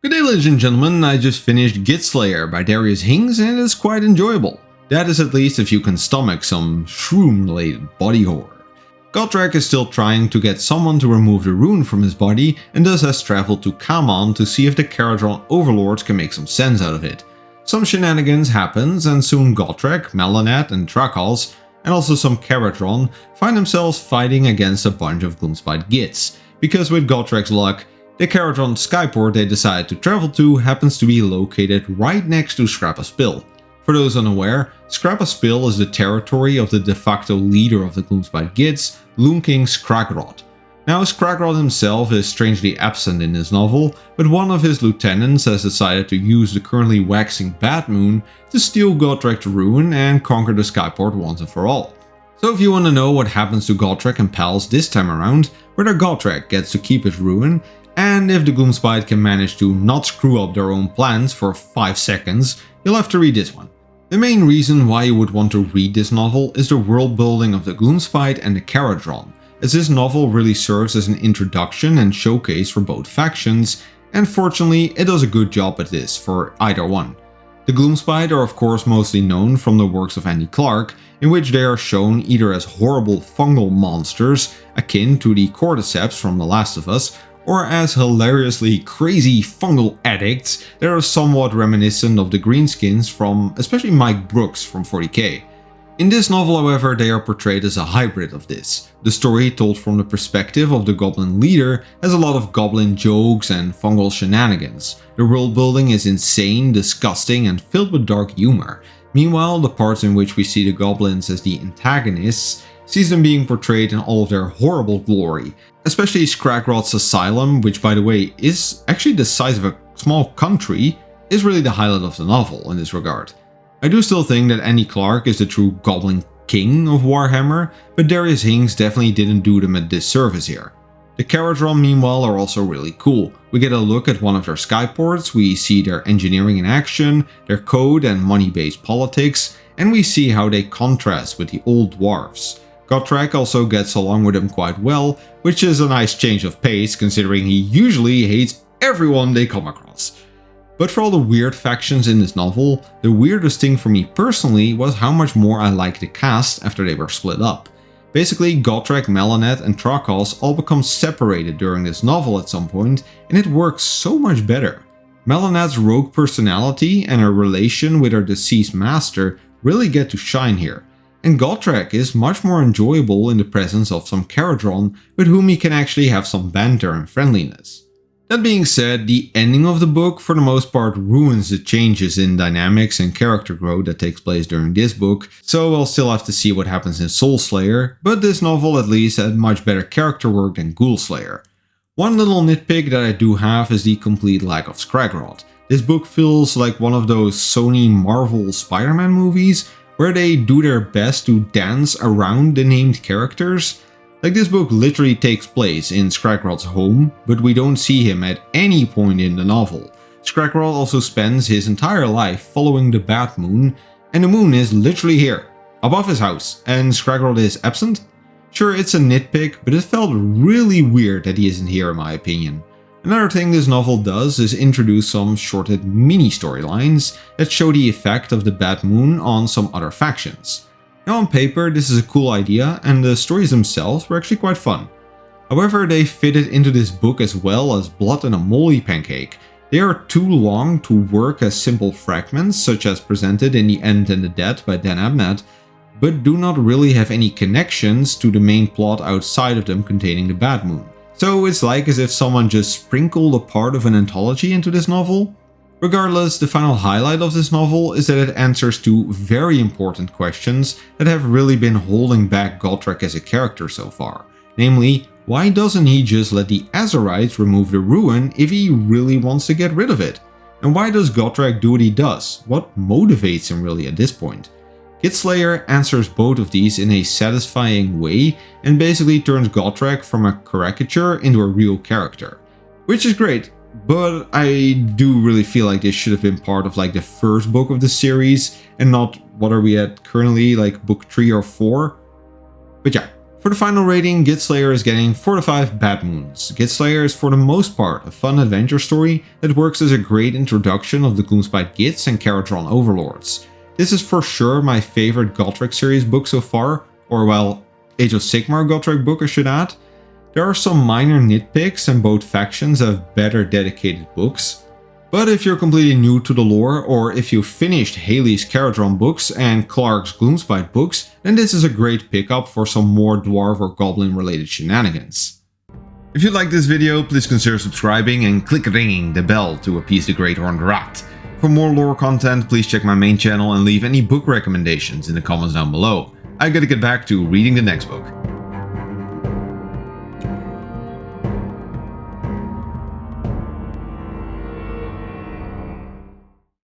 Good day, ladies and gentlemen, I just finished Gitslayer by Darius Hinks and it's quite enjoyable. That is at least if you can stomach some shroom-related body horror. Gotrek is still trying to get someone to remove the rune from his body and thus has traveled to Kamon to see if the Caradron overlords can make some sense out of it. Some shenanigans happens and soon Gotrek, Melonat and Trakos, and also some Caradron, find themselves fighting against a bunch of Gloomspite Gits, because with Gotrek's luck, the Caradron skyport they decided to travel to happens to be located right next to Scrappaspill. For those unaware, Scrappaspill is the territory of the de facto leader of the Gloomspite Gits, Loon King Skragrod. Now Skragrod himself is strangely absent in this novel, but one of his lieutenants has decided to use the currently waxing Bad Moon to steal Gotrek's rune and conquer the skyport once and for all. So if you want to know what happens to Gotrek and pals this time around, whether Gotrek gets to keep his rune, and if the Gloomspite can manage to not screw up their own plans for 5 seconds, you'll have to read this one. The main reason why you would want to read this novel is the world building of the Gloomspite and the Caradron, as this novel really serves as an introduction and showcase for both factions, and fortunately it does a good job at this for either one. The Gloomspite are of course mostly known from the works of Andy Clark, in which they are shown either as horrible fungal monsters akin to the cordyceps from The Last of Us, or as hilariously crazy fungal addicts that are somewhat reminiscent of the greenskins from especially Mike Brooks from 40k. In this novel, however, they are portrayed as a hybrid of this. The story, told from the perspective of the goblin leader, has a lot of goblin jokes and fungal shenanigans. The world building is insane, disgusting and filled with dark humor. Meanwhile, the parts in which we see the goblins as the antagonists sees them being portrayed in all of their horrible glory. Especially Skragrod's asylum, which by the way is actually the size of a small country, is really the highlight of the novel in this regard. I do still think that Andy Clark is the true Goblin King of Warhammer, but Darius Hinks definitely didn't do them a disservice here. The Caradron meanwhile are also really cool. We get a look at one of their skyports, we see their engineering in action, their code and money-based politics, and we see how they contrast with the old dwarves. Gotrek also gets along with them quite well, which is a nice change of pace considering he usually hates everyone they come across. But for all the weird factions in this novel, the weirdest thing for me personally was how much more I liked the cast after they were split up. Basically, Gotrek, Melonat and Trakos all become separated during this novel at some point, and it works so much better. Melonat's rogue personality and her relation with her deceased master really get to shine here. And Gotrek is much more enjoyable in the presence of some Caradron with whom he can actually have some banter and friendliness. That being said, the ending of the book for the most part ruins the changes in dynamics and character growth that takes place during this book, so we'll still have to see what happens in Soulslayer, but this novel at least had much better character work than Ghoulslayer. One little nitpick that I do have is the complete lack of Skragrod. This book feels like one of those Sony Marvel Spider-Man movies where they do their best to dance around the named characters. Like this book literally takes place in Skragrod's home, but we don't see him at any point in the novel. Skragrod also spends his entire life following the Bad Moon, and the moon is literally here, above his house, and Skragrod is absent? Sure, it's a nitpick, but it felt really weird that he isn't here in my opinion. Another thing this novel does is introduce some shorted mini storylines that show the effect of the Bad Moon on some other factions. Now on paper this is a cool idea and the stories themselves were actually quite fun. However, they fitted into this book as well as blood in a moldy pancake. They are too long to work as simple fragments such as presented in The End and the Dead by Dan Abnett, but do not really have any connections to the main plot outside of them containing the Bad Moon. So it's like as if someone just sprinkled a part of an anthology into this novel. Regardless, the final highlight of this novel is that it answers two very important questions that have really been holding back Gotrek as a character so far. Namely, why doesn't he just let the Azorites remove the rune if he really wants to get rid of it? And why does Gotrek do what he does? What motivates him really at this point? Gitslayer answers both of these in a satisfying way and basically turns Gotrek from a caricature into a real character. Which is great, but I do really feel like this should have been part of like the first book of the series and not what are we at currently, like book 3 or 4. But yeah, For the final rating, Gitslayer is getting 4 to 5 bad moons. Gitslayer is for the most part a fun adventure story that works as a great introduction of the Gloomspite Gits and Caradron overlords. This is for sure my favorite Gotrek series book so far, or well, Age of Sigmar Gotrek book I should add. There are some minor nitpicks and both factions have better dedicated books. But if you're completely new to the lore, or if you finished Haley's Caradron books and Clark's Gloomspite books, then this is a great pickup for some more dwarf or goblin related shenanigans. If you like this video, please consider subscribing and click ringing the bell to appease the Great Horned Rat. For more lore content, please check my main channel and leave any book recommendations in the comments down below. I gotta get back to reading the next book.